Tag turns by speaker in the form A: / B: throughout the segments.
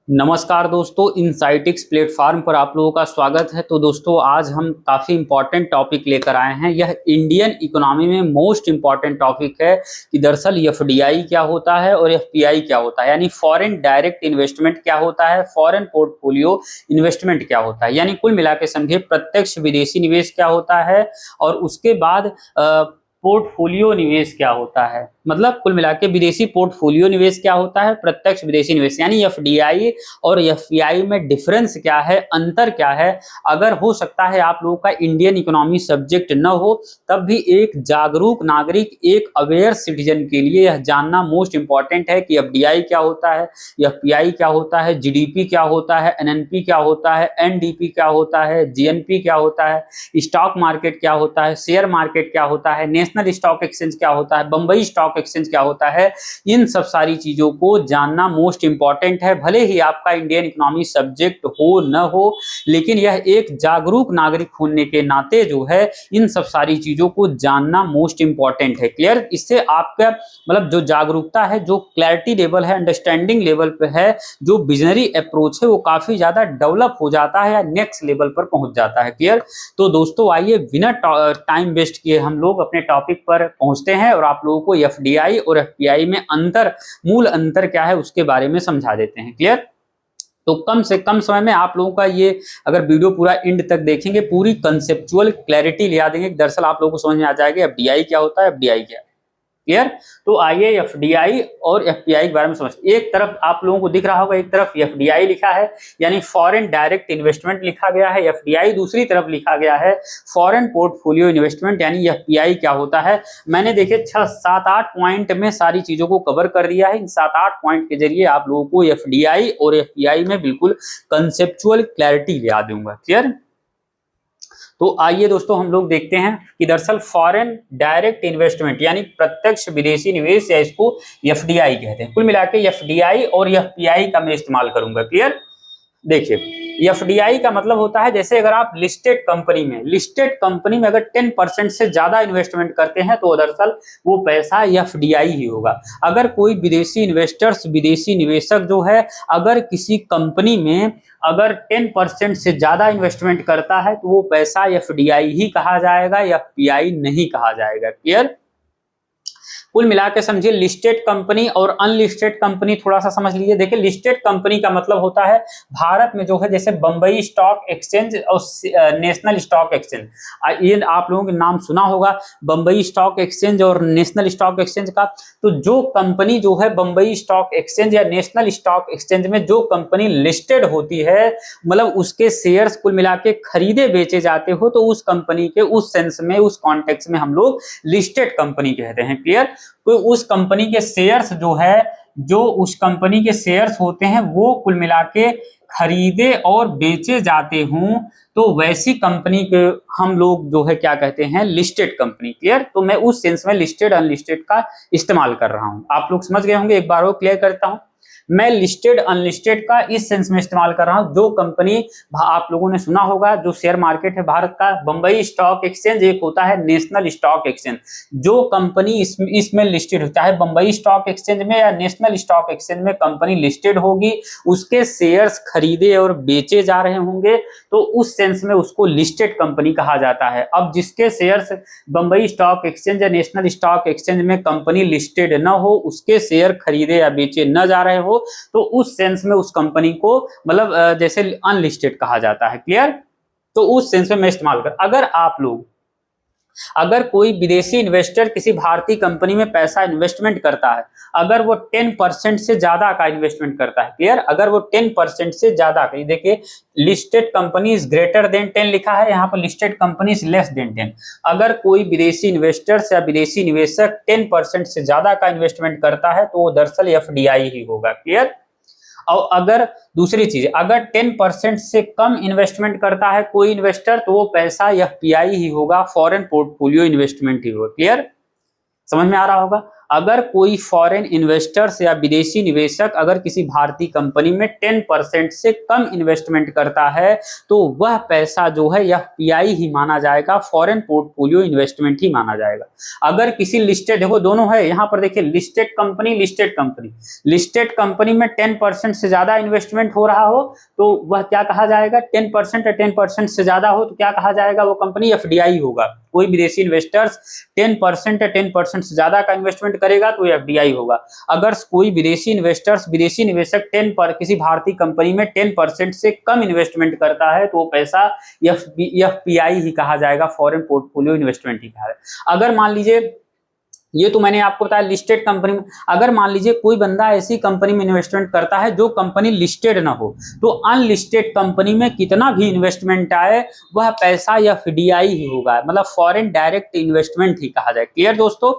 A: नमस्कार दोस्तों, इनसाइटिक्स प्लेटफॉर्म पर आप लोगों का स्वागत है। तो दोस्तों आज हम काफ़ी इंपॉर्टेंट टॉपिक लेकर आए हैं। यह इंडियन इकोनॉमी में मोस्ट इंपॉर्टेंट टॉपिक है कि दरअसल एफडीआई क्या होता है और एफपीआई क्या होता है, यानी फॉरेन डायरेक्ट इन्वेस्टमेंट क्या होता है, फॉरेन पोर्टफोलियो इन्वेस्टमेंट क्या होता है, यानी कुल मिला के समझिए प्रत्यक्ष विदेशी निवेश क्या होता है और उसके बाद पोर्टफोलियो निवेश क्या होता है। मतलब कुल मिला के विदेशी पोर्टफोलियो निवेश क्या होता है, प्रत्यक्ष विदेशी निवेश, यानी एफडीआई और एफपीआई में डिफरेंस क्या है, अंतर क्या है। अगर हो सकता है आप लोगों का इंडियन इकोनॉमी सब्जेक्ट न हो, तब भी एक जागरूक नागरिक, एक अवेयर सिटीजन के लिए यह जानना मोस्ट इंपॉर्टेंट है कि एफडीआई क्या होता है, एफपीआई क्या होता है, जीडीपी क्या होता है, एनएनपी क्या होता है, एनडीपी क्या होता है, जीएनपी क्या होता है, स्टॉक मार्केट क्या होता है, शेयर मार्केट क्या होता है, नेशनल स्टॉक एक्सचेंज क्या होता है, बंबई स्टॉक एक्सचेंज क्या होता है। इन सब सारी चीजों को जानना मोस्ट इंपॉर्टेंट है। भले ही आपका इंडियन इकोनॉमी सब्जेक्ट हो न हो, लेकिन यह एक जागरूक नागरिक होने के नाते जो है इन सब सारी चीजों को जानना मोस्ट इंपॉर्टेंट है। क्लियर? इससे आपका मतलब जो जागरूकता है, जो क्लैरिटी लेवल है, अंडरस्टैंडिंग लेवल पे है, जो विजनरी अप्रोच है, वो काफी ज्यादा डेवलप हो जाता है या नेक्स्ट लेवल पर पहुंच जाता है। क्लियर? तो दोस्तों आइए बिना टाइम वेस्ट किए हम लोग अपने टॉपिक पर पहुंचते हैं और आप लोगों को एफडीआई और एफपीआई में मूल अंतर क्या है उसके बारे में समझा देते हैं। क्लियर? तो कम से कम समय में आप लोगों का ये अगर वीडियो पूरा एंड तक देखेंगे, पूरी कंसेप्चुअल क्लैरिटी ले आ देंगे। दरअसल आप लोगों को समझ में आ जाएगा एफडीआई क्या होता है, एफडीआई क्या है। क्लियर? तो आइए एफडीआई और एफपीआई के बारे में समझते हैं। एक तरफ आप लोगों को दिख रहा होगा, एक तरफ एफडीआई लिखा है यानी फॉरेन डायरेक्ट इन्वेस्टमेंट लिखा गया है, एफडीआई दूसरी तरफ लिखा गया है फॉरेन पोर्टफोलियो इन्वेस्टमेंट, यानी एफपीआई क्या होता है। मैंने देखे 6-7-8 पॉइंट में सारी चीजों को कवर कर दिया है। इन 7-8 पॉइंट के जरिए आप लोगों को एफडीआई और एफपीआई में बिल्कुल कंसेप्चुअल क्लैरिटी ले आ दूंगा। क्लियर? तो आइए दोस्तों हम लोग देखते हैं कि दरअसल फॉरेन डायरेक्ट इन्वेस्टमेंट यानी प्रत्यक्ष विदेशी निवेश, या इसको एफडीआई कहते हैं। कुल मिला के एफडीआई और एफपीआई का मैं इस्तेमाल करूंगा। क्लियर? देखिए, एफडीआई का मतलब होता है जैसे अगर आप लिस्टेड कंपनी में अगर 10% से ज्यादा इन्वेस्टमेंट करते हैं तो दरअसल वो पैसा एफडीआई ही होगा। अगर कोई विदेशी इन्वेस्टर्स, विदेशी निवेशक जो है, अगर किसी कंपनी में अगर 10% से ज्यादा इन्वेस्टमेंट करता है तो वो पैसा एफडीआई ही कहा जाएगा, एफपीआई नहीं कहा जाएगा। क्लियर? कुल मिला के समझिए लिस्टेड कंपनी और अनलिस्टेड कंपनी थोड़ा सा समझ लीजिए। देखिए, लिस्टेड कंपनी का मतलब होता है भारत में जो है जैसे बंबई स्टॉक एक्सचेंज और नेशनल स्टॉक एक्सचेंज, ये आप लोगों के नाम सुना होगा, बंबई स्टॉक एक्सचेंज और नेशनल स्टॉक एक्सचेंज का। तो जो कंपनी जो है बंबई स्टॉक एक्सचेंज या नेशनल स्टॉक एक्सचेंज में जो कंपनी लिस्टेड होती है, मतलब उसके शेयर्स कुल मिला के खरीदे बेचे जाते हो, तो उस कंपनी के उस सेंस में, उस कॉन्टेक्स्ट में हम लोग लिस्टेड कंपनी कहते हैं। क्लियर? तो उस कंपनी के शेयर्स जो है, जो उस कंपनी के शेयर्स होते हैं वो कुल मिला के खरीदे और बेचे जाते हों, तो वैसी कंपनी के हम लोग जो है क्या कहते हैं, लिस्टेड कंपनी। क्लियर? तो मैं उस सेंस में लिस्टेड अनलिस्टेड का इस्तेमाल कर रहा हूं। आप लोग समझ गए होंगे। एक बार वो क्लियर करता हूं, मैं लिस्टेड अनलिस्टेड का इस सेंस में इस्तेमाल कर रहा हूं। जो कंपनी, आप लोगों ने सुना होगा, जो शेयर मार्केट है भारत का, बंबई स्टॉक एक्सचेंज, एक होता है नेशनल स्टॉक एक्सचेंज। जो कंपनी इसमें लिस्टेड होता है, बंबई स्टॉक एक्सचेंज में या नेशनल स्टॉक एक्सचेंज में कंपनी लिस्टेड होगी, उसके शेयर्स खरीदे और बेचे जा रहे होंगे, तो उस सेंस में उसको लिस्टेड कंपनी कहा जाता है। अब जिसके शेयर्स बंबई स्टॉक एक्सचेंज या नेशनल स्टॉक एक्सचेंज में कंपनी लिस्टेड न हो, उसके शेयर खरीदे या बेचे न जा रहे हो, तो उस सेंस में उस कंपनी को मतलब जैसे अनलिस्टेड कहा जाता है। क्लियर? तो उस सेंस में मैं इस्तेमाल कर, अगर कोई विदेशी इन्वेस्टर किसी भारतीय कंपनी में पैसा इन्वेस्टमेंट करता है, अगर वो 10% से ज्यादा का इन्वेस्टमेंट करता है। क्लियर? अगर वो 10% से ज्यादा का, देखिए listed company is greater than 10 लिखा है, यहाँ पर listed company is less than 10। अगर कोई विदेशी इन्वेस्टर्स या विदेशी निवेशक 10% से ज्यादा का इन्वेस्टमेंट करता है तो वो दरअसल एफडीआई ही होगा। क्लियर? और अगर दूसरी चीज, अगर 10% से कम इन्वेस्टमेंट करता है कोई इन्वेस्टर, तो वो पैसा एफपीआई ही होगा, फॉरेन पोर्टफोलियो इन्वेस्टमेंट ही होगा। क्लियर? समझ में आ रहा होगा। अगर कोई फॉरेन इन्वेस्टर्स या विदेशी निवेशक अगर किसी भारतीय कंपनी में 10% से कम इन्वेस्टमेंट करता है तो वह पैसा जो है यह पीआई ही माना जाएगा, फॉरेन पोर्टफोलियो इन्वेस्टमेंट ही माना जाएगा। अगर किसी लिस्टेड, देखो दोनों है यहाँ पर, देखिए लिस्टेड कंपनी में 10% से ज्यादा इन्वेस्टमेंट हो रहा हो तो वह क्या कहा जाएगा, 10% या 10% से ज्यादा हो तो क्या कहा जाएगा, वो कंपनी एफडीआई होगा। कोई विदेशी इन्वेस्टर्स 10% या 10% से ज्यादा का इन्वेस्टमेंट करेगा तो एफडीआई होगा। अगर कोई विदेशी निवेशक किसी भारतीय कंपनी में 10% से कम इन्वेस्टमेंट करता है तो वो पैसा एफपीआई ही कहा जाएगा, फॉरेन पोर्टफोलियो इन्वेस्टमेंट ही कहा जाएगा। अगर मान लीजिए, ये तो मैंने आपको बताया लिस्टेड कंपनी में, अगर मान लीजिए कोई बंदा ऐसी कंपनी में इन्वेस्टमेंट करता है जो कंपनी लिस्टेड ना हो तो अनलिस्टेड कंपनी में कितना भी इन्वेस्टमेंट आए वह पैसा एफडीआई ही होगा, मतलब फॉरेन डायरेक्ट इन्वेस्टमेंट ही कहा जाए। क्लियर दोस्तों?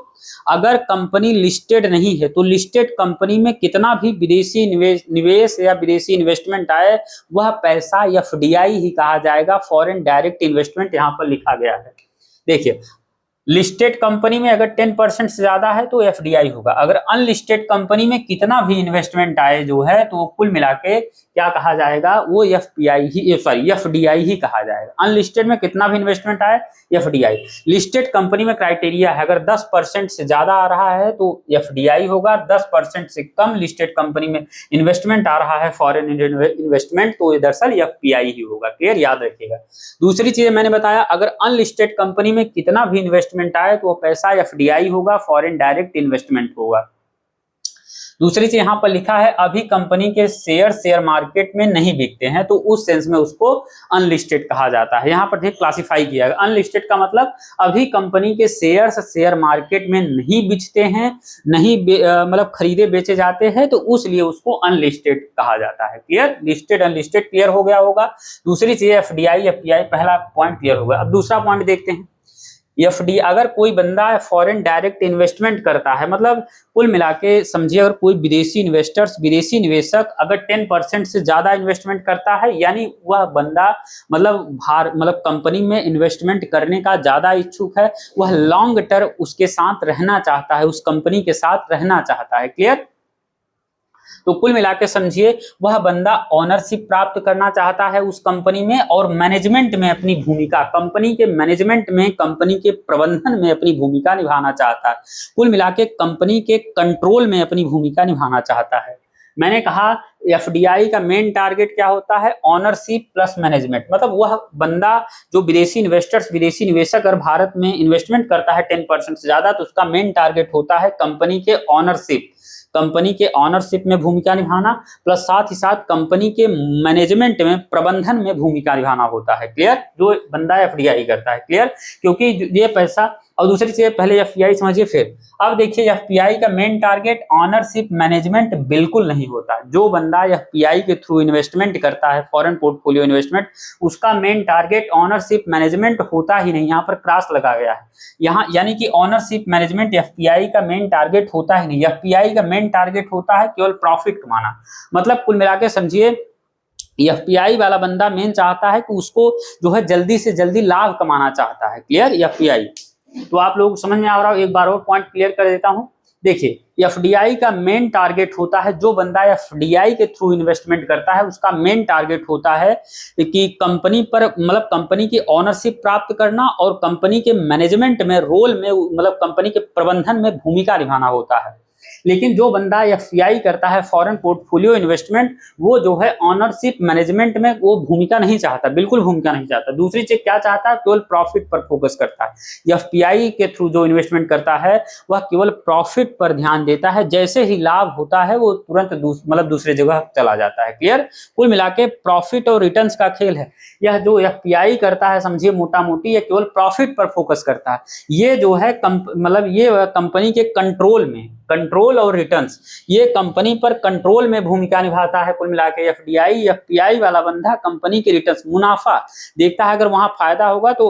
A: अगर कंपनी लिस्टेड नहीं है तो लिस्टेड कंपनी में कितना भी विदेशी निवेश या विदेशी इन्वेस्टमेंट आए वह पैसा एफडीआई ही कहा जाएगा, फॉरेन डायरेक्ट इन्वेस्टमेंट यहाँ पर लिखा गया है। देखिए लिस्टेड कंपनी में अगर 10% से ज्यादा है तो एफडीआई होगा। अगर अनलिस्टेड कंपनी में कितना भी इन्वेस्टमेंट आए जो है तो कुल मिला के क्या कहा जाएगा, वो एफडीआई ही कहा जाएगा। अनलिस्टेड में कितना भी इन्वेस्टमेंट आए एफडीआई। लिस्टेड कंपनी में क्राइटेरिया है, अगर 10% से ज्यादा आ रहा है तो एफडीआई होगा, 10% से कम लिस्टेड कंपनी में इन्वेस्टमेंट आ रहा है फॉरेन इन्वेस्टमेंट तो ये दरअसल एफपीआई ही होगा। क्लियर? याद रखिएगा। दूसरी चीज मैंने बताया, अगर अनलिस्टेड कंपनी में कितना भी इन्वेस्टमेंट आए तो वो पैसा एफडीआई होगा, फॉरेन डायरेक्ट इन्वेस्टमेंट होगा। दूसरी चीज यहाँ पर लिखा है, अभी कंपनी के शेयर मार्केट में नहीं बिकते हैं तो उस सेंस में उसको अनलिस्टेड कहा जाता है। यहाँ पर ठीक क्लासिफाई किया है। अनलिस्टेड का मतलब अभी कंपनी के शेयर मार्केट में नहीं बिकते हैं, नहीं मतलब खरीदे बेचे जाते हैं तो उसलिए उसको अनलिस्टेड कहा जाता है। क्लियर? लिस्टेड अनलिस्टेड क्लियर हो गया होगा। दूसरी चीज एफडीआई एफपीआई, पहला पॉइंट क्लियर हो गया। अब दूसरा पॉइंट देखते हैं। एफडी, अगर कोई बंदा फॉरेन डायरेक्ट इन्वेस्टमेंट करता है, मतलब कुल मिला के समझिए अगर कोई विदेशी निवेशक अगर 10% से ज्यादा इन्वेस्टमेंट करता है यानी वह बंदा मतलब कंपनी में इन्वेस्टमेंट करने का ज्यादा इच्छुक है, वह लॉन्ग टर्म उसके साथ रहना चाहता है, उस कंपनी के साथ रहना चाहता है। क्लियर? तो कुल मिला के समझिए वह बंदा ओनरशिप प्राप्त करना चाहता है उस कंपनी में और मैनेजमेंट में अपनी भूमिका, कंपनी के मैनेजमेंट में, कंपनी के प्रबंधन में अपनी भूमिका निभाना चाहता है। कुल मिला के कंपनी के कंट्रोल में अपनी भूमिका निभाना चाहता है। मैंने कहा एफडीआई का मेन टारगेट क्या होता है, ऑनरशिप प्लस मैनेजमेंट, मतलब वह बंदा जो विदेशी निवेशक अगर भारत में इन्वेस्टमेंट करता है 10% से ज्यादा तो उसका मेन टारगेट होता है कंपनी के ऑनरशिप में भूमिका निभाना प्लस साथ ही साथ कंपनी के मैनेजमेंट में, प्रबंधन में भूमिका निभाना होता है। क्लियर? जो बंदा एफडीआई करता है। क्लियर? क्योंकि ये पैसा, और दूसरी चीज पहले एफपीआई समझिए फिर। अब देखिए एफपीआई का मेन टारगेट ऑनरशिप मैनेजमेंट बिल्कुल नहीं होता। जो बंदा एफपीआई के थ्रू इन्वेस्टमेंट करता है, फॉरेन पोर्टफोलियो इन्वेस्टमेंट, उसका मेन टारगेट ऑनरशिप मैनेजमेंट होता ही नहीं। यहाँ पर क्रॉस लगा गया है यहाँ, यानी कि ऑनरशिप मैनेजमेंट एफपीआई का मेन टारगेट होता ही नहीं। एफपीआई का मेन टारगेट होता है केवल प्रॉफिट कमाना। मतलब कुल मिला के समझिए एफपीआई वाला बंदा मेन चाहता है कि उसको जो है जल्दी से जल्दी लाभ कमाना चाहता है। क्लियर? एफपीआई। तो आप लोग समझ में आ रहा हो, एक बार और पॉइंट क्लियर कर देता हूं। देखिए एफडीआई का मेन टारगेट होता है, जो बंदा एफडीआई के थ्रू इन्वेस्टमेंट करता है उसका मेन टारगेट होता है कि कंपनी पर, मतलब कंपनी की ऑनरशिप प्राप्त करना और कंपनी के मैनेजमेंट में, रोल में, मतलब कंपनी के प्रबंधन में भूमिका निभाना होता है। लेकिन जो बंदा एफपीआई करता है फॉरेन पोर्टफोलियो इन्वेस्टमेंट, वो जो है ऑनरशिप मैनेजमेंट में वो भूमिका नहीं चाहता, बिल्कुल भूमिका नहीं चाहता। दूसरी चीज क्या चाहता है, केवल प्रॉफिट पर फोकस करता है। एफपीआई के थ्रू जो इन्वेस्टमेंट करता है वह केवल प्रॉफिट पर ध्यान देता है, जैसे ही लाभ होता है वो तुरंत दूसरे जगह चला जाता है। क्लियर? कुल मिला के प्रॉफिट और रिटर्न्स का खेल है। यह जो एफपीआई करता है समझिए मोटा मोटी ये केवल प्रॉफिट पर फोकस करता है। ये जो है ये कंपनी के कंट्रोल और रिटर्न्स, ये कंपनी पर कंट्रोल में भूमिका निभाता है। कुल मिला के एफपीआई वाला बंदा कंपनी के रिटर्न्स, मुनाफा देखता है। अगर वहां फायदा होगा तो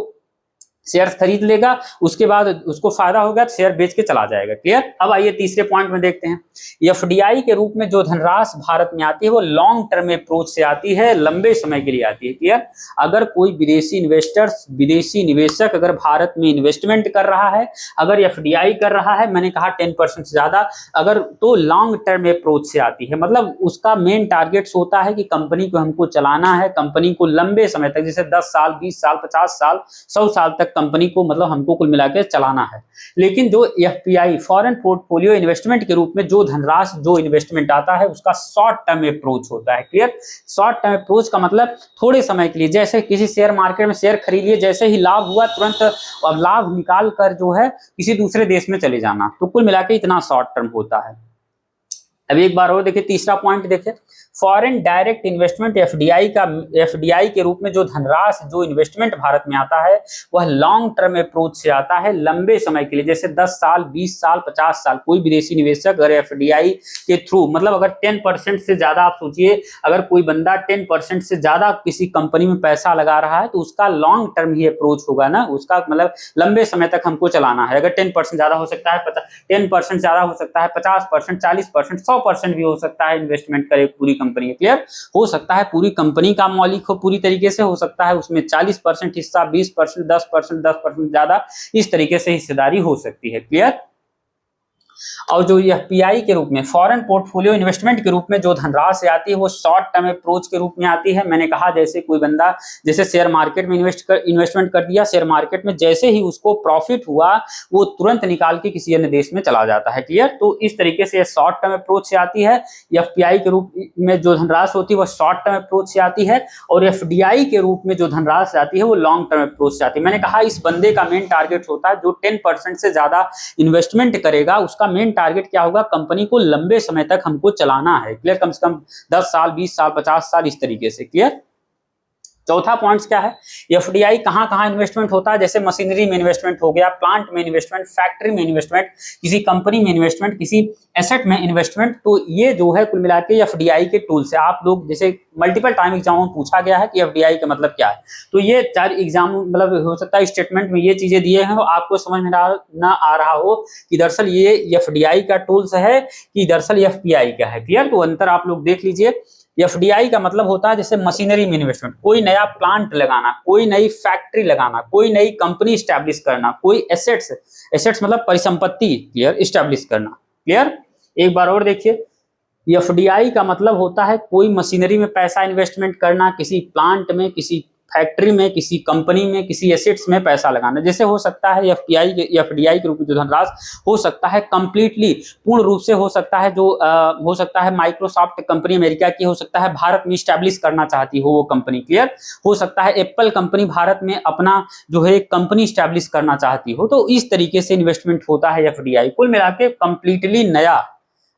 A: शेयर खरीद लेगा, उसके बाद उसको फायदा होगा तो शेयर बेच के चला जाएगा। क्लियर। अब आइए तीसरे पॉइंट में देखते हैं। एफडीआई के रूप में जो धनराशि भारत में आती है वो लॉन्ग टर्म अप्रोच से आती है, लंबे समय के लिए आती है। क्लियर। अगर कोई विदेशी इन्वेस्टर्स, विदेशी निवेशक अगर भारत में इन्वेस्टमेंट कर रहा है, अगर एफडीआई कर रहा है, मैंने कहा 10% से ज्यादा, अगर तो लॉन्ग टर्म अप्रोच से आती है। मतलब उसका मेन टारगेट्स होता है कि कंपनी को हमको चलाना है, कंपनी को लंबे समय तक, जैसे 10 साल, 20 साल, 50 साल, 100 साल तक कंपनी को मतलब हमको कुल मिला के चलाना है। लेकिन जो एफपीआई, फॉरेन पोर्टफोलियो इन्वेस्टमेंट के रूप में जो धनराशि, जो इन्वेस्टमेंट आता है, उसका शॉर्ट टर्म अप्रोच होता है। क्लियर। शॉर्ट टर्म अप्रोच का मतलब थोड़े समय के लिए, जैसे किसी शेयर मार्केट में शेयर खरीद लिए, जैसे ही लाभ हुआ तुरंत अब लाभ निकाल कर जो है किसी दूसरे देश में चले जाना, तो कुल मिला के इतना शॉर्ट टर्म होता है। अब एक बार और देखिए तीसरा पॉइंट देखिए, फॉरेन डायरेक्ट इन्वेस्टमेंट एफडीआई के रूप में जो धनराशि, जो इन्वेस्टमेंट भारत में आता है वह लॉन्ग टर्म अप्रोच से आता है, लंबे समय के लिए, जैसे 10 साल, 20 साल, 50 साल। कोई विदेशी निवेशक अगर एफडीआई के थ्रू, मतलब अगर 10% से ज्यादा, आप सोचिए अगर कोई बंदा 10% से ज्यादा किसी कंपनी में पैसा लगा रहा है तो उसका लॉन्ग टर्म ही अप्रोच होगा ना, उसका मतलब लंबे समय तक हमको चलाना है। अगर 10% ज्यादा हो सकता है, 10% ज्यादा हो सकता है, 50%, 40%, 100% भी हो सकता है इन्वेस्टमेंट करे पूरी कंपनी। क्लियर। हो सकता है पूरी कंपनी का मालिक हो पूरी तरीके से, हो सकता है उसमें 40% हिस्सा, 20%, 10%, 10% ज्यादा, इस तरीके से हिस्सेदारी हो सकती है। क्लियर। और जो एफपीआई के रूप में, फॉरेन पोर्टफोलियो इन्वेस्टमेंट के रूप में जो धनराशि आती है वो शॉर्ट टर्म अप्रोच के रूप में आती है। मैंने कहा जैसे कोई बंदा जैसे शेयर मार्केट में इन्वेस्टमेंट कर दिया, शेयर मार्केट में जैसे ही उसको प्रॉफिट हुआ वो तुरंत निकाल के किसी अन्य देश में चला जाता है। क्लियर। तो इस तरीके से शॉर्ट टर्म अप्रोच से आती है। एफपीआई के रूप में जो धनराशि होती है वो शॉर्ट टर्म अप्रोच से आती है, और एफडीआई के रूप में जो धनराशि आती है वो लॉन्ग टर्म अप्रोच से आती है। मैंने कहा इस बंदे का मेन टारगेट होता है जो 10% से ज्यादा इन्वेस्टमेंट करेगा, उसका मेन टारगेट क्या होगा, कंपनी को लंबे समय तक हमको चलाना है। क्लियर। कम से कम 10 साल, 20 साल, 50 साल, इस तरीके से। क्लियर। चौथा पॉइंट क्या है, एफडीआई कहां कहां इन्वेस्टमेंट होता है, जैसे मशीनरी में इन्वेस्टमेंट हो गया, प्लांट में इन्वेस्टमेंट, फैक्ट्री में इन्वेस्टमेंट, किसी कंपनी में इन्वेस्टमेंट, किसी एसेट में इन्वेस्टमेंट। तो ये जो है कुल मिला के एफडीआई के टूल्स है। आप लोग जैसे मल्टीपल टाइम एग्जाम में पूछा गया है कि एफडीआई का मतलब क्या है, तो ये 4 एग्जाम मतलब हो सकता है स्टेटमेंट में ये चीजें दिए हैं, आपको समझ में ना आ रहा हो कि दरअसल ये एफडीआई का टूल्स है कि दरअसल एफपीआई का है। क्लियर। तो अंतर आप लोग देख लीजिए। एफडीआई का मतलब होता है जैसे मशीनरी में इन्वेस्टमेंट, कोई नया प्लांट लगाना, कोई नई फैक्ट्री लगाना, कोई नई कंपनी स्टैब्लिश करना, कोई एसेट्स मतलब परिसंपत्ति क्लियर स्टैब्लिश करना। क्लियर। एक बार और देखिए, एफडीआई का मतलब होता है कोई मशीनरी में पैसा इन्वेस्टमेंट करना, किसी प्लांट में, किसी फैक्ट्री में, किसी कंपनी में, किसी एसेट्स में पैसा लगाना। जैसे हो सकता है एफडीआई के रूप में जो धनराशि हो सकता है कंप्लीटली, पूर्ण रूप से हो सकता है जो हो सकता है माइक्रोसॉफ्ट कंपनी अमेरिका की, हो सकता है भारत में स्टैब्लिश करना चाहती हो वो कंपनी। क्लियर। हो सकता है एप्पल कंपनी भारत में अपना जो है कंपनी स्टैब्लिश करना चाहती हो। तो इस तरीके से इन्वेस्टमेंट होता है एफडीआई। कुल मिला के कंप्लीटली नया,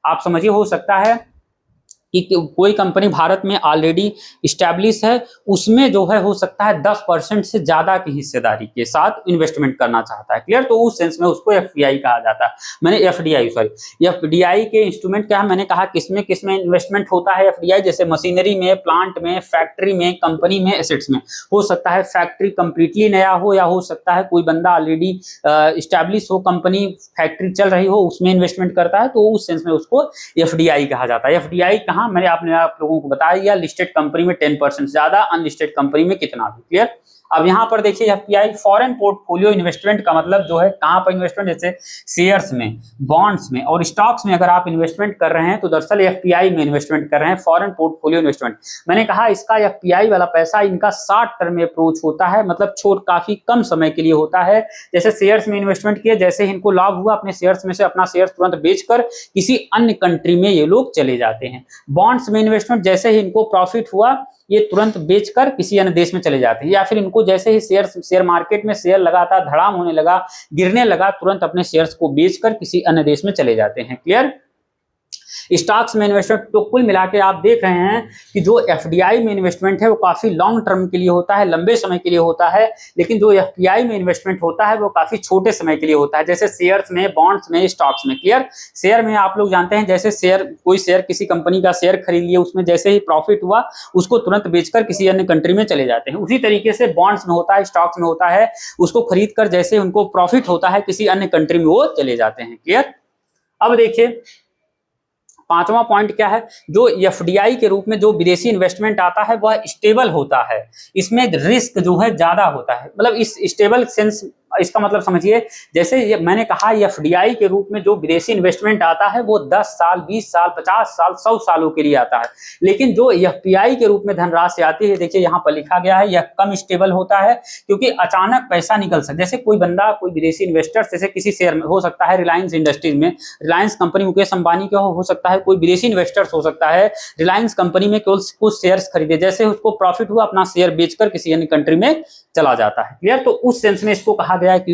A: आप समझिए, हो सकता है कि कोई कंपनी भारत में ऑलरेडी स्टैब्लिश है, उसमें जो है हो सकता है 10% से ज्यादा की हिस्सेदारी के साथ इन्वेस्टमेंट करना चाहता है। क्लियर। तो उस सेंस में उसको एफडीआई कहा जाता है। मैंने एफडीआई के इंस्ट्रूमेंट क्या है, मैंने कहा किसमें किसमें इन्वेस्टमेंट होता है एफडीआई, जैसे मशीनरी में, प्लांट में, फैक्ट्री में, कंपनी में, एसेट्स में। हो सकता है फैक्ट्री कंप्लीटली नया हो, या हो सकता है कोई बंदा ऑलरेडी स्टैब्लिश हो, कंपनी फैक्ट्री चल रही हो, उसमें इन्वेस्टमेंट करता है, तो उस सेंस में उसको एफडीआई कहा जाता है। एफडीआई कहाँ, मैंने आप लोगों को बताया, लिस्टेड कंपनी में 10% ज्यादा, अनलिस्टेड कंपनी में कितना भी। क्लियर। अब यहां पर देखिए एफपीआई फॉरेन पोर्टफोलियो इन्वेस्टमेंट का मतलब जो है कहां पर इन्वेस्टमेंट, जैसे शेयर्स में, बॉन्ड्स में और स्टॉक्स में अगर आप इन्वेस्टमेंट कर रहे हैं तो दरअसल एफपीआई में इन्वेस्टमेंट कर रहे हैं, फॉरेन पोर्टफोलियो इन्वेस्टमेंट। मैंने कहा इसका एफपीआई वाला पैसा इनका शॉर्ट टर्म अप्रोच होता है, मतलब छोट काफी कम समय के लिए होता है। जैसे शेयर्स में इन्वेस्टमेंट किए, जैसे इनको लाभ हुआ अपने शेयर्स में से अपना शेयर तुरंत बेचकर किसी अन्य कंट्री में ये लोग चले जाते हैं। बॉन्ड्स में इन्वेस्टमेंट, जैसे ही इनको प्रॉफिट हुआ ये तुरंत बेचकर किसी अन्य देश में चले जाते हैं, या फिर इनको जैसे ही शेयर मार्केट में शेयर लगातार धड़ाम होने लगा, गिरने लगा, तुरंत अपने शेयर्स को बेचकर किसी अन्य देश में चले जाते हैं। क्लियर। स्टॉक्स में इन्वेस्टमेंट, तो कुल मिला के आप देख रहे हैं कि जो एफडीआई में इन्वेस्टमेंट है वो काफी लॉन्ग टर्म के लिए होता है, लंबे समय के लिए होता है, लेकिन जो एफपीआई में इन्वेस्टमेंट होता है वो काफी छोटे समय के लिए होता है, जैसे शेयर्स में, बॉन्ड्स में, स्टॉक्स में। क्लियर? शेयर में आप लोग जानते हैं, जैसे शेयर, कोई शेयर, किसी कंपनी का शेयर खरीद लिए, उसमें जैसे ही प्रॉफिट हुआ उसको तुरंत बेचकर किसी अन्य कंट्री में चले जाते हैं। उसी तरीके से बॉन्ड्स में होता है, स्टॉक्स में होता है, उसको खरीद कर जैसे उनको प्रॉफिट होता है किसी अन्य कंट्री में वो चले जाते हैं। क्लियर? अब देखिए पांचवा पॉइंट क्या है, जो एफडीआई के रूप में जो विदेशी इन्वेस्टमेंट आता है वह स्टेबल होता है, इसमें रिस्क जो है ज्यादा होता है। मतलब इस स्टेबल सेंस, इसका मतलब समझिए, जैसे ये मैंने कहा एफडीआई के रूप में जो विदेशी इन्वेस्टमेंट आता है वो 10 साल, 20 साल, 50 साल, 100 सालों के लिए आता है, लेकिन जो एफपीआई के रूप में धनराशि आती है, देखिए यहाँ पर लिखा गया है, यह कम स्टेबल होता है, क्योंकि अचानक पैसा निकल सकता है। जैसे कोई बंदा, कोई विदेशी इन्वेस्टर, जैसे किसी शेयर में हो सकता है, रिलायंस इंडस्ट्रीज में, रिलायंस कंपनी मुकेश अंबानी का हो सकता है, कोई विदेशी इन्वेस्टर्स हो सकता है, रिलायंस कंपनी में केवल कुछ शेयर्स खरीदे, जैसे उसको प्रॉफिट हुआ अपना शेयर बेचकर किसी अन्य कंट्री में चला जाता है। क्लियर? तो उस सेंस में इसको कहा गया है कि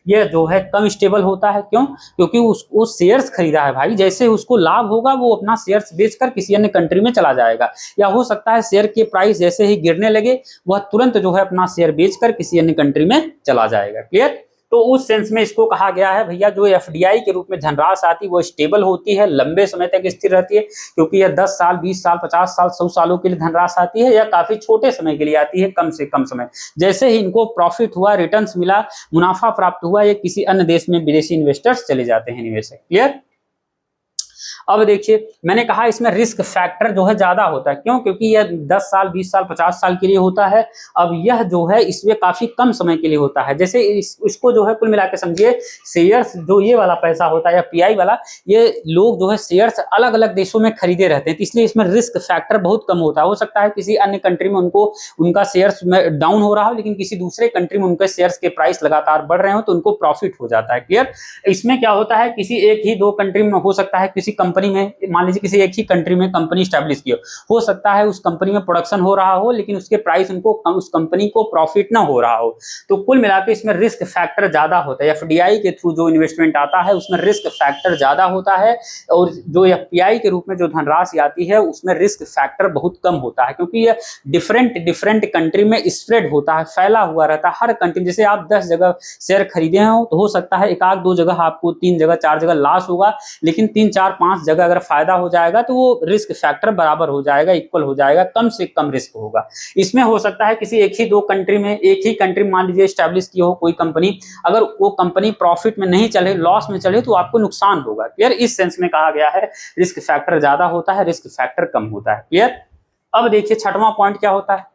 A: ये जो है कम स्टेबल होता है। क्यों? क्योंकि उसको शेयर्स खरीदा है भाई, जैसे उसको लाभ होगा वो अपना शेयर्स बेचकर किसी अन्य कंट्री में चला जाएगा, या हो सकता है शेयर के प्राइस जैसे ही गिरने लगे वह तुरंत जो है अपना शेयर बेचकर किसी अन्य कंट्री में चला जाएगा। क्लियर? तो उस सेंस में इसको कहा गया है भैया, जो एफडीआई के रूप में धनराशि आती है वो स्टेबल होती है, लंबे समय तक स्थिर रहती है, क्योंकि यह 10 साल, 20 साल, 50 साल, 100 सालों के लिए धनराशि आती है, या काफी छोटे समय के लिए आती है, कम से कम समय। जैसे ही इनको प्रॉफिट हुआ, रिटर्न्स मिला, मुनाफा प्राप्त हुआ, ये किसी अन्य देश में विदेशी इन्वेस्टर्स चले जाते हैं, निवेशक। क्लियर? अब देखिए मैंने कहा इसमें रिस्क फैक्टर जो है ज्यादा होता है। क्यों? क्योंकि यह 10 साल, 20 साल, 50 साल के लिए होता है। अब यह जो है इसमें काफी कम समय के लिए होता है। जैसे इसको जो है कुल मिला के समझिए, शेयर्स जो ये वाला पैसा होता है या पीआई वाला, ये लोग जो है शेयर्स अलग अलग देशों में खरीदे रहते हैं, तो इसलिए इसमें रिस्क फैक्टर बहुत कम होता है। हो सकता है किसी अन्य कंट्री में उनको उनका शेयर्स में डाउन हो रहा हो, लेकिन किसी दूसरे कंट्री में उनके शेयर्स के प्राइस लगातार बढ़ रहे हो तो उनको प्रॉफिट हो जाता है। क्लियर? इसमें क्या होता है, किसी एक ही दो कंट्री में हो सकता है, किसी कंपनी में, मान लीजिए किसी एक ही कंट्री में कंपनी स्टैब्लिश की हो सकता है उस कंपनी में प्रोडक्शन हो रहा हो, लेकिन उसके प्राइस उनको उस कंपनी को प्रॉफिट ना हो रहा हो, तो कुल मिलाकर इसमें रिस्क फैक्टर ज्यादा होता है। एफडीआई के थ्रू जो इन्वेस्टमेंट आता है उसमें रिस्क फैक्टर ज्यादा होता है, और जो एफपीआई के रूप में जो धनराशि आती है उसमें रिस्क फैक्टर बहुत कम होता है, क्योंकि यह डिफरेंट कंट्री में स्प्रेड होता है, फैला हुआ रहता है हर कंट्री। जैसे आप 10 जगह शेयर खरीदे हो तो हो सकता है एक आध दो जगह आपको, 3 जगह 4 जगह लॉस होगा, लेकिन 3 4 5 जगह अगर फायदा हो जाएगा तो वो रिस्क फैक्टर बराबर हो जाएगा, इक्वल हो जाएगा, कम से कम रिस्क होगा। इसमें हो सकता है किसी एक ही दो कंट्री में, एक ही कंट्री में मान लीजिए स्टैब्लिश की हो कोई कंपनी, अगर वो कंपनी प्रॉफिट में नहीं चले, लॉस में चले, तो आपको नुकसान होगा। क्लियर? इस सेंस में कहा गया है रिस्क फैक्टर ज्यादा होता है, रिस्क फैक्टर कम होता है। क्लियर? अब देखिए छठवां पॉइंट क्या होता है,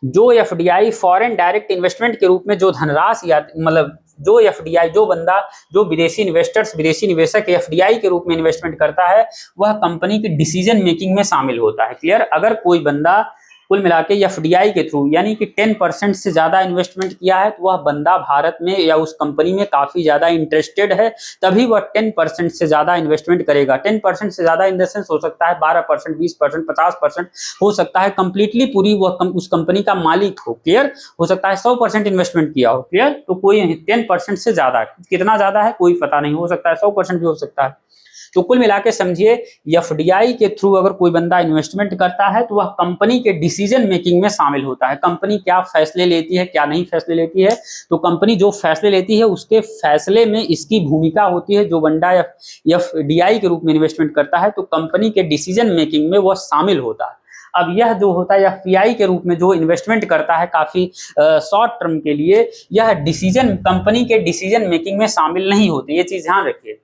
A: जो एफडीआई फॉरेन डायरेक्ट इन्वेस्टमेंट के रूप में जो धनराशि, मतलब जो एफडीआई, जो बंदा, जो विदेशी इन्वेस्टर्स, विदेशी निवेशक एफडीआई के रूप में इन्वेस्टमेंट करता है, वह कंपनी की डिसीजन मेकिंग में शामिल होता है। क्लियर? अगर कोई बंदा कुल मिला के एफडीआई के थ्रू यानी कि 10% से ज्यादा इन्वेस्टमेंट किया है, तो वह बंदा भारत में या उस कंपनी में काफी ज्यादा इंटरेस्टेड है, तभी वह 10% से ज्यादा इन्वेस्टमेंट करेगा। 10% से ज्यादा इन द सेंस हो सकता है 12%, 20%, 50%, हो सकता है कंप्लीटली पूरी वह उस कंपनी का मालिक हो। क्लियर? हो सकता है 100% इन्वेस्टमेंट किया हो। क्लियर? तो कोई 10% से ज्यादा, कितना ज्यादा है कोई पता नहीं, हो सकता है 100% भी हो सकता है। तो कुल मिला के समझिए एफडीआई के थ्रू अगर कोई बंदा इन्वेस्टमेंट करता है तो वह कंपनी के डिसीजन मेकिंग में शामिल होता है। कंपनी क्या फैसले लेती है, क्या नहीं फैसले लेती है, तो कंपनी जो फैसले लेती है उसके फैसले में इसकी भूमिका होती है। जो बंदा एफडीआई के रूप में इन्वेस्टमेंट करता है तो कंपनी के डिसीजन मेकिंग में वह शामिल होता है। अब यह जो होता है एफपीआई के रूप में जो इन्वेस्टमेंट करता है काफी शॉर्ट टर्म के लिए, यह डिसीजन, कंपनी के डिसीजन मेकिंग में शामिल नहीं होती। ये चीज ध्यान रखिए,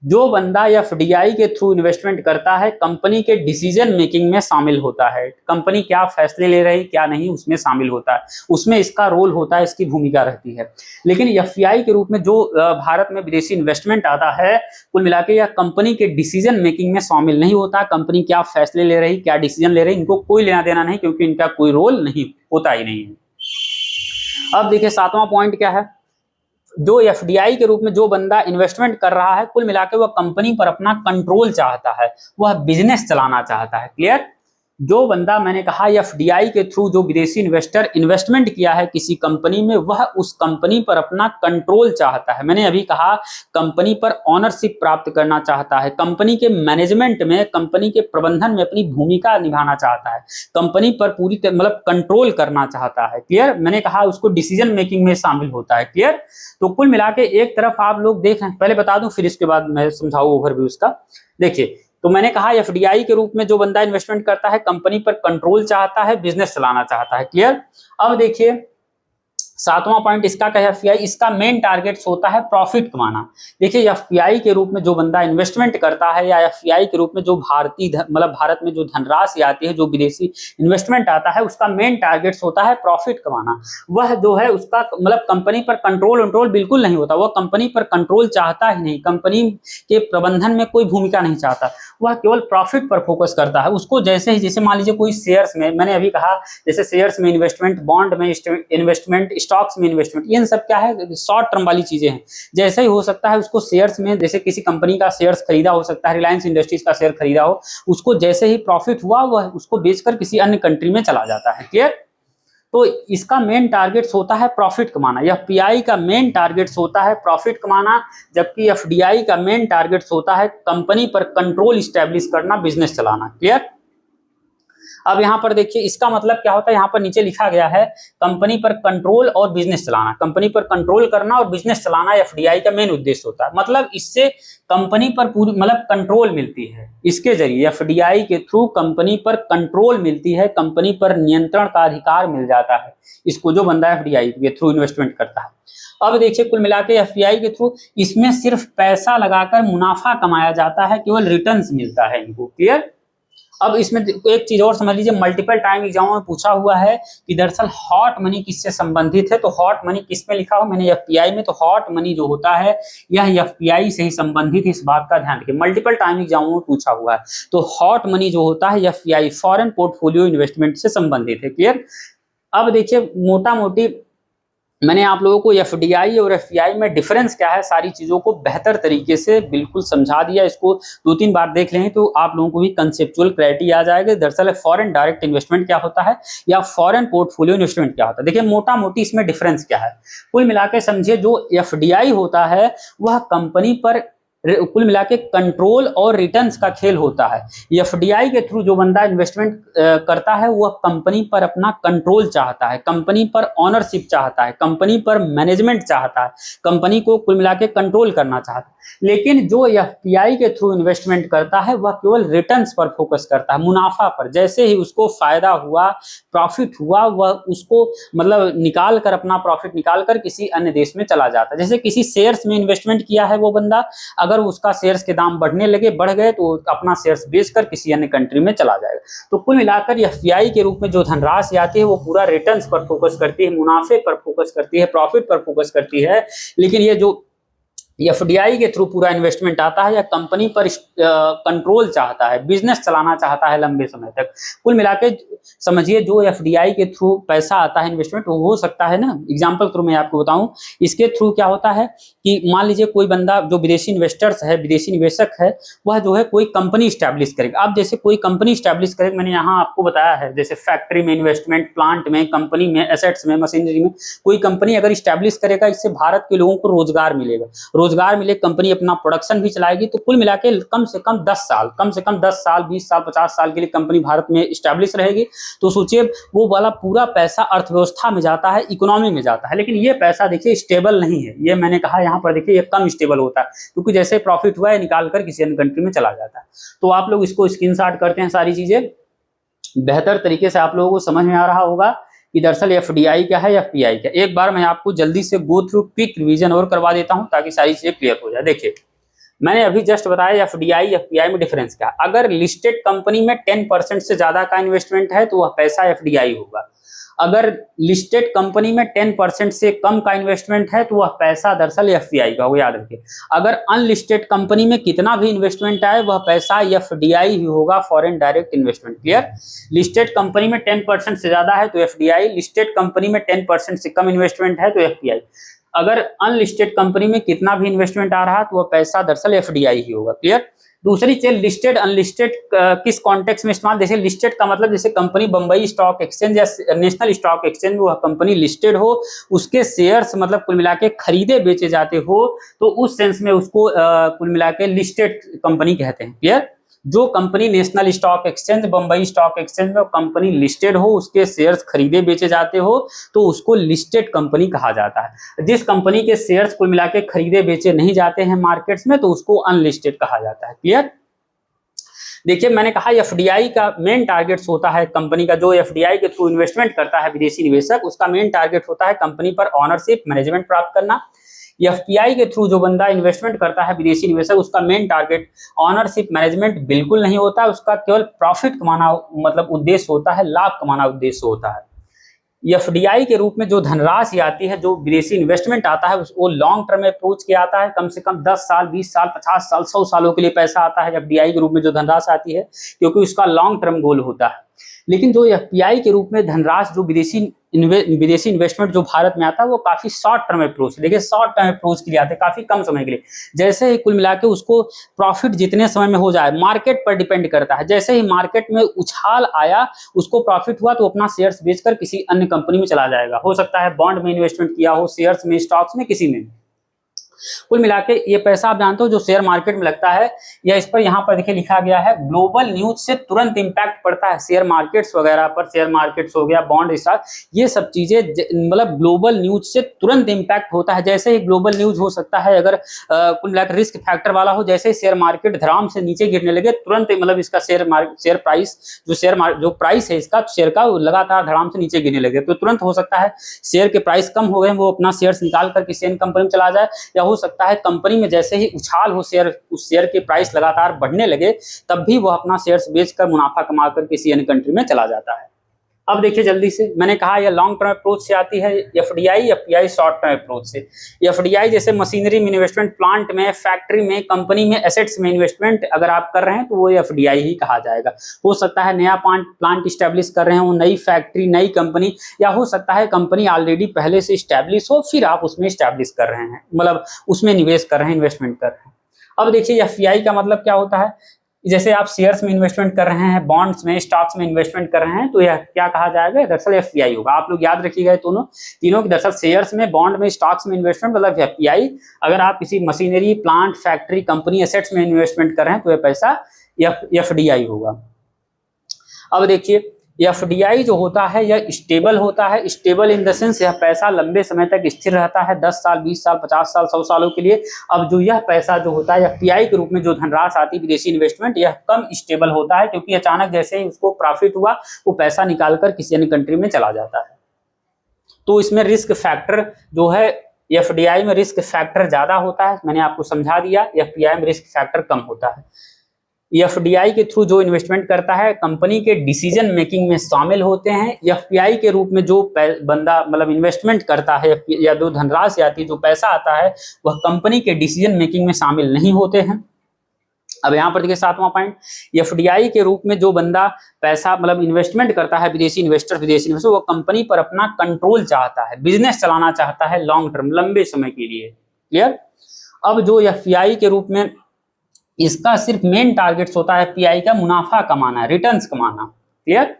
A: जो बंदा एफडीआई के थ्रू इन्वेस्टमेंट करता है कंपनी के डिसीजन मेकिंग में शामिल होता है। कंपनी क्या फैसले ले रही, क्या नहीं, उसमें शामिल होता है, उसमें इसका रोल होता है, इसकी भूमिका रहती है। लेकिन एफपीआई के रूप में जो भारत में विदेशी इन्वेस्टमेंट आता है, कुल मिला के यह कंपनी के डिसीजन मेकिंग में शामिल नहीं होता। कंपनी क्या फैसले ले रही, क्या डिसीजन ले रही, इनको कोई लेना देना नहीं, क्योंकि इनका कोई रोल नहीं होता ही नहीं है। अब देखिए 7वां पॉइंट क्या है, जो एफडीआई के रूप में जो बंदा इन्वेस्टमेंट कर रहा है, कुल मिलाकर वह कंपनी पर अपना कंट्रोल चाहता है, वह बिजनेस चलाना चाहता है। क्लियर? जो बंदा मैंने कहा एफडीआई के थ्रू जो विदेशी इन्वेस्टर इन्वेस्टमेंट किया है किसी कंपनी में, वह उस कंपनी पर अपना कंट्रोल चाहता है। मैंने अभी कहा कंपनी पर ऑनरशिप प्राप्त करना चाहता है, कंपनी के मैनेजमेंट में, कंपनी के प्रबंधन में अपनी भूमिका निभाना चाहता है, कंपनी पर पूरी मतलब कंट्रोल करना चाहता है। क्लियर? मैंने कहा उसको डिसीजन मेकिंग में शामिल होता है। क्लियर? तो कुल मिला के एक तरफ आप लोग देख रहे हैं, पहले बता दूं फिर इसके बाद मैं समझाऊं ओवरव्यू उसका। देखिए, तो मैंने कहा एफडीआई के रूप में जो बंदा इन्वेस्टमेंट करता है, कंपनी पर कंट्रोल चाहता है, बिजनेस चलाना चाहता है। क्लियर? अब देखिए सातवां पॉइंट इसका क्या है, एफपीआई इसका मेन टारगेट होता है प्रॉफिट कमाना। देखिए एफपीआई के रूप में जो बंदा इन्वेस्टमेंट करता है, या एफपीआई के रूप में जो भारतीय मतलब भारत में जो धनराशि आती है, जो विदेशी इन्वेस्टमेंट आता है, उसका मेन टारगेट होता है प्रॉफिट कमाना। वह जो है उसका मतलब कंपनी पर कंट्रोल बिल्कुल नहीं होता, वह कंपनी पर कंट्रोल चाहता ही नहीं, कंपनी के प्रबंधन में कोई भूमिका नहीं चाहता, वह केवल प्रॉफिट पर फोकस करता है। उसको जैसे ही, जैसे मान लीजिए कोई शेयर्स में, मैंने अभी कहा जैसे शेयर्स में इन्वेस्टमेंट, बॉन्ड में इन्वेस्टमेंट, स्टॉक्स में इन्वेस्टमेंट, ये सब क्या है, शॉर्ट टर्म वाली चीजें हैं। जैसे ही हो सकता है उसको शेयर्स में, जैसे किसी कंपनी का शेयर्स खरीदा हो सकता है, रिलायंस इंडस्ट्रीज का शेयर खरीदा हो, उसको जैसे ही प्रॉफिट हुआ वह उसको बेचकर किसी अन्य कंट्री में चला जाता है। क्लियर? तो इसका मेन टारगेट होता है प्रॉफिट कमाना, यह पीआई का मेन टारगेट होता है प्रॉफिट कमाना, जबकि एफडीआई का मेन टारगेट होता है कंपनी पर कंट्रोल स्टैब्लिश करना, बिजनेस चलाना। क्लियर? अब यहां पर देखिए इसका मतलब क्या होता है, यहां पर नीचे लिखा गया है कंपनी पर कंट्रोल और बिजनेस चलाना, कंपनी पर कंट्रोल करना और बिजनेस चलाना एफडीआई का मेन उद्देश्य होता है। मतलब इससे कंपनी पर पूरी मतलब कंट्रोल मिलती है, इसके जरिए एफडीआई के थ्रू कंपनी पर कंट्रोल मिलती है, कंपनी पर नियंत्रण का अधिकार मिल जाता है इसको, जो बंदा एफडीआई के थ्रू इन्वेस्टमेंट करता है। अब देखिए कुल मिला के एफपीआई के थ्रू इसमें सिर्फ पैसा लगाकर मुनाफा कमाया जाता है, केवल रिटर्न्स मिलता है इनको। क्लियर? अब इसमें एक चीज और समझ लीजिए, मल्टीपल टाइम एग्जाम में पूछा हुआ है कि दरअसल हॉट मनी किससे संबंधित है, तो हॉट मनी किस में लिखा हो, मैंने एफपीआई में, तो हॉट मनी जो होता है यह एफपीआई से ही संबंधित, इस बात का ध्यान रखिए, मल्टीपल टाइम एग्जाम में पूछा हुआ है। तो हॉट मनी जो होता है एफपीआई फॉरेन पोर्टफोलियो इन्वेस्टमेंट से संबंधित है। क्लियर? अब देखिए मोटा मोटी मैंने आप लोगों को एफडीआई और एफपीआई में डिफरेंस क्या है, सारी चीजों को बेहतर तरीके से बिल्कुल समझा दिया। इसको 2-3 बार देख लें तो आप लोगों को भी कंसेप्चुअल क्लैरिटी आ जाएगा। दरअसल फॉरेन डायरेक्ट इन्वेस्टमेंट क्या होता है या फॉरेन पोर्टफोलियो इन्वेस्टमेंट क्या होता है। देखिए मोटा मोटी इसमें डिफरेंस क्या है, कुल मिलाकर समझिए, जो एफडीआई होता है वह कंपनी पर कुल मिला के कंट्रोल और रिटर्न्स का खेल होता है। एफडीआई के थ्रू जो बंदा इन्वेस्टमेंट करता है वह कंपनी पर अपना कंट्रोल चाहता है, कंपनी पर ऑनरशिप चाहता है, कंपनी पर मैनेजमेंट चाहता है, कंपनी को कुल मिला के कंट्रोल करना चाहता है। लेकिन जो एफपीआई के थ्रू इन्वेस्टमेंट करता है वह केवल रिटर्न्स पर फोकस करता है, मुनाफा पर। जैसे ही उसको फायदा हुआ, प्रॉफिट हुआ, वह उसको मतलब निकाल कर, अपना प्रॉफिट निकाल कर किसी अन्य देश में चला जाता है। जैसे किसी शेयर्स में इन्वेस्टमेंट किया है वो बंदा, अगर उसका शेयर्स के दाम बढ़ने लगे, बढ़ गए, तो अपना शेयर्स बेचकर किसी अन्य कंट्री में चला जाएगा। तो कुल मिलाकर एफपीआई के रूप में जो धनराशि आती है वो पूरा रिटर्न्स पर फोकस करती है, मुनाफे पर फोकस करती है, प्रॉफिट पर फोकस करती है। लेकिन ये जो एफडीआई के थ्रू पूरा इन्वेस्टमेंट आता है या कंपनी पर कंट्रोल चाहता है, बिजनेस चलाना चाहता है लंबे समय तक। कुल मिलाके समझिए जो एफडीआई के थ्रू पैसा आता है इन्वेस्टमेंट, वो हो सकता है ना, एग्जांपल थ्रू मैं आपको बताऊं, इसके थ्रू क्या होता है कि मान लीजिए कोई बंदा जो विदेशी इन्वेस्टर्स है, विदेशी निवेशक है, वह जो है कोई कंपनी स्टैब्लिश करेगा। अब जैसे कोई कंपनी स्टैब्लिश करेगा, मैंने यहाँ आपको बताया है, जैसे फैक्ट्री में इन्वेस्टमेंट, प्लांट में, कंपनी में, एसेट्स में, मशीनरी में, कोई कंपनी अगर स्टैब्लिश करेगा, इससे भारत के लोगों को रोजगार मिलेगा, रोजगार मिले, कंपनी अपना प्रोडक्शन भी चलाएगी। तो कुल मिला के कम से कम 10 साल, कम से कम 10 साल, 20 साल, 50 साल के लिए कंपनी भारत में स्टैब्लिश रहेगी। तो सोचिए वो वाला पूरा पैसा अर्थव्यवस्था में जाता है, इकोनॉमी में जाता है। लेकिन ये पैसा देखिए स्टेबल नहीं है, ये मैंने कहा यहाँ पर देखिए ये कम स्टेबल होता है, क्योंकि जैसे प्रॉफिट हुआ है निकाल कर किसी अन्य कंट्री में चला जाता है। तो आप लोग इसको स्क्रीनशॉट करते हैं, सारी चीजें बेहतर तरीके से आप लोगों को समझ में आ रहा होगा कि दरअसल एफडीआई क्या है, एफपीआई क्या। एक बार मैं आपको जल्दी से गो थ्रू क्विक रिवीजन और करवा देता हूं ताकि सारी चीजें क्लियर हो जाए। देखिए मैंने अभी जस्ट बताया एफडीआई एफपीआई में डिफरेंस क्या। अगर लिस्टेड कंपनी में 10% से ज्यादा का इन्वेस्टमेंट है तो वह पैसा एफडीआई होगा। अगर लिस्टेड कंपनी में 10% से कम का इन्वेस्टमेंट है तो वह पैसा दरअसल एफपीआई का होगा, याद रखिए। अगर अनलिस्टेड कंपनी में कितना भी इन्वेस्टमेंट आए वह पैसा एफडीआई ही होगा, foreign direct investment. Clear? Listed company में 10% से ज्यादा है तो एफडीआई, लिस्टेड कंपनी में 10% से कम इन्वेस्टमेंट है तो एफपीआई। अगर अनलिस्टेड कंपनी में कितना भी इन्वेस्टमेंट आ रहा है तो वह पैसा दरअसल एफडीआई ही होगा। क्लियर? दूसरी चीज लिस्टेड अनलिस्टेड किस कॉन्टेक्स्ट में इस्तेमाल, जैसे लिस्टेड का मतलब जैसे कंपनी बंबई स्टॉक एक्सचेंज या नेशनल स्टॉक एक्सचेंज में वह कंपनी लिस्टेड हो, उसके शेयर्स मतलब कुल मिला के खरीदे बेचे जाते हो, तो उस सेंस में उसको कुल मिला के लिस्टेड कंपनी कहते हैं। क्लियर? जो company national stock exchange, Bombay stock exchange में कंपनी लिस्टेड हो, उसके शेयर्स खरीदे बेचे जाते हो, तो उसको लिस्टेड कंपनी कहा जाता है। जिस कंपनी के शेयर्स कुल मिला के खरीदे बेचे नहीं जाते हैं मार्केट्स में, तो उसको अनलिस्टेड कहा जाता है। क्लियर? देखिए मैंने कहा एफडीआई का मेन टारगेट्स होता है कंपनी का, जो एफडीआई के थ्रू इन्वेस्टमेंट करता है विदेशी निवेशक, उसका मेन टारगेट होता है कंपनी पर ऑनरशिप मैनेजमेंट प्राप्त करना। एफपीआई के थ्रू जो बंदा इन्वेस्टमेंट करता है विदेशी निवेशक, उसका मेन टारगेट ऑनरशिप मैनेजमेंट बिल्कुल नहीं होता, उसका केवल प्रॉफिट कमाना मतलब उद्देश्य होता है, लाभ कमाना उद्देश्य होता है। एफडीआई के रूप में जो धनराशि आती है, जो विदेशी इन्वेस्टमेंट आता है, वो लॉन्ग टर्म अप्रोच के आता है, कम से कम 10 साल 20 साल 50 साल 100 सालों के लिए पैसा आता है एफडीआई के रूप में जो धनराशि आती है, क्योंकि उसका लॉन्ग टर्म गोल होता है। लेकिन जो एफपीआई के रूप में धनराशि जो विदेशी इन्वेस्टमेंट जो भारत में आता है, वो काफी शॉर्ट टर्म अप्रोच, देखिए शॉर्ट टर्म अप्रोच के लिए आते हैं, काफी कम समय के लिए। जैसे ही कुल मिला के उसको प्रॉफिट जितने समय में हो जाए, मार्केट पर डिपेंड करता है, जैसे ही मार्केट में उछाल आया, उसको प्रॉफिट हुआ, तो अपना शेयर्स बेचकर किसी अन्य कंपनी में चला जाएगा। हो सकता है बॉन्ड में इन्वेस्टमेंट किया हो, शेयर्स में, स्टॉक्स में, किसी में। कुल मिला के ये पैसा आप जानते हो जो शेयर मार्केट में लगता है, या इस पर यहाँ पर देखिए लिखा गया है, ग्लोबल न्यूज से तुरंत इंपैक्ट पड़ता है शेयर मार्केट्स वगैरह पर, शेयर मार्केट्स हो गया, बॉन्ड स्टॉक, ये सब चीजें मतलब ग्लोबल न्यूज से तुरंत इंपैक्ट होता है। जैसे ही ग्लोबल न्यूज हो सकता है अगर कुल मिला के रिस्क फैक्टर वाला हो, जैसे ही शेयर मार्केट धड़ाम से नीचे गिरने लगे, तुरंत मतलब इसका शेयर प्राइस जो प्राइस है इसका शेयर का, लगातार धड़ाम से नीचे गिरने लगे, तो तुरंत हो सकता है शेयर के प्राइस कम हो गए, वो अपना शेयर निकाल कर किसी अन्य कंपनी में चला जाए, या हो सकता है कंपनी में जैसे ही उछाल हो शेयर, उस शेयर के प्राइस लगातार बढ़ने लगे, तब भी वो अपना शेयर्स बेचकर मुनाफा कमाकर किसी अन्य कंट्री में चला जाता है। अब देखिए जल्दी से, मैंने कहा यह लॉन्ग टर्म अप्रोच से आती है FDI, FPI short term approach से। एफडीआई जैसे मशीनरी में इन्वेस्टमेंट, प्लांट में, फैक्ट्री में, कंपनी में, एसेट्स में इन्वेस्टमेंट अगर आप कर रहे हैं, तो वो एफडीआई ही कहा जाएगा। हो सकता है नया प्लांट स्टैब्लिश कर रहे हो, नई फैक्ट्री, नई कंपनी, या हो सकता है कंपनी ऑलरेडी पहले से स्टैब्लिश हो, फिर आप उसमें स्टैब्लिश कर रहे हैं, मतलब उसमें निवेश कर रहे हैं, इन्वेस्टमेंट कर रहे हैं। अब देखिए एफपीआई का मतलब क्या होता है, जैसे आप शेयर्स में इन्वेस्टमेंट कर रहे हैं, बॉन्ड्स में, स्टॉक्स में इन्वेस्टमेंट कर रहे हैं, तो यह क्या कहा जाएगा, दरअसल एफपीआई होगा। आप लोग याद रखिएगा तीनों की, दरअसल शेयर्स में, बॉन्ड में, स्टॉक्स में इन्वेस्टमेंट मतलब एफपीआई। अगर आप किसी machinery, plant, factory, company, assets में इन्वेस्टमेंट कर रहे हैं, तो यह पैसा एफडीआई होगा। अब देखिए एफडीआई जो होता है यह स्टेबल होता है, स्टेबल इन द सेंस यह पैसा लंबे समय तक स्थिर रहता है, 10 साल 20 साल 50 साल 100 सालों के लिए। अब जो यह पैसा जो होता है एफपीआई के रूप में जो धनराशि आती है विदेशी इन्वेस्टमेंट, यह कम स्टेबल होता है, क्योंकि अचानक जैसे ही उसको प्रॉफिट हुआ, वो पैसा निकालकर किसी अन्य कंट्री में चला जाता है। तो इसमें रिस्क फैक्टर जो है, एफडीआई में रिस्क फैक्टर ज्यादा होता है, मैंने आपको समझा दिया, एफपीआई में रिस्क फैक्टर कम होता है। एफडीआई के थ्रू जो इन्वेस्टमेंट करता है, कंपनी के डिसीजन मेकिंग में शामिल होते हैं। एफपीआई के रूप में जो बंदा मतलब इन्वेस्टमेंट करता है, या जो धनराशि आती है, जो पैसा आता है, वह कंपनी के डिसीजन मेकिंग में शामिल नहीं होते हैं। अब यहाँ पर देखिए 7वां पॉइंट, एफडीआई के रूप में जो बंदा पैसा मतलब इन्वेस्टमेंट करता है, विदेशी इन्वेस्टर, वो कंपनी पर अपना कंट्रोल चाहता है, बिजनेस चलाना चाहता है लॉन्ग टर्म, लंबे समय के लिए। क्लियर? अब जो एफपीआई के रूप में इसका सिर्फ मेन टारगेट्स होता है एफपीआई का, मुनाफा कमाना, रिटर्न्स कमाना। क्लियर?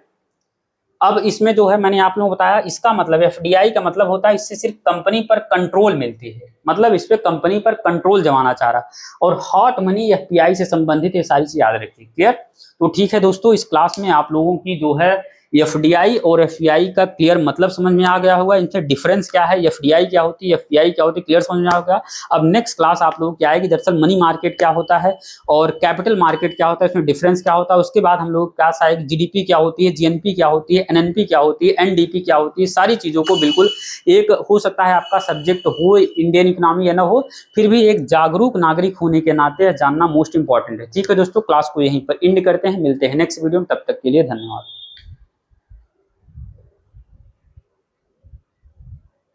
A: अब इसमें जो है मैंने आप लोगों को बताया, इसका मतलब एफडीआई का मतलब होता है इससे सिर्फ कंपनी पर कंट्रोल मिलती है, मतलब इस पे कंपनी पर कंट्रोल जमाना चाह रहा, और हॉट मनी एफपीआई से संबंधित ये सारी चीज याद रखिए। क्लियर? तो ठीक है दोस्तों, इस क्लास में आप लोगों की जो है एफडीआई और एफपीआई का क्लियर मतलब समझ में आ गया होगा, इनसे डिफरेंस क्या है, एफडीआई क्या होती है, एफपीआई क्या होती है, क्लियर समझ में आ गया। अब नेक्स्ट क्लास आप लोगों की आएगी, दरअसल मनी मार्केट क्या होता है और कैपिटल मार्केट क्या होता है, इसमें डिफरेंस क्या होता है। उसके बाद हम लोग क्लास आएगी जीडीपी क्या होती है, जीएनपी क्या होती है, एनएनपी क्या होती है, एनडीपी क्या होती है। सारी चीजों को बिल्कुल, एक हो सकता है आपका सब्जेक्ट हो इंडियन इकोनॉमी या ना हो, फिर भी एक जागरूक नागरिक होने के नाते जानना मोस्ट इंपॉर्टेंट है। ठीक है दोस्तों, क्लास को यहीं पर एंड करते हैं, मिलते हैं नेक्स्ट वीडियो में, तब तक के लिए धन्यवाद।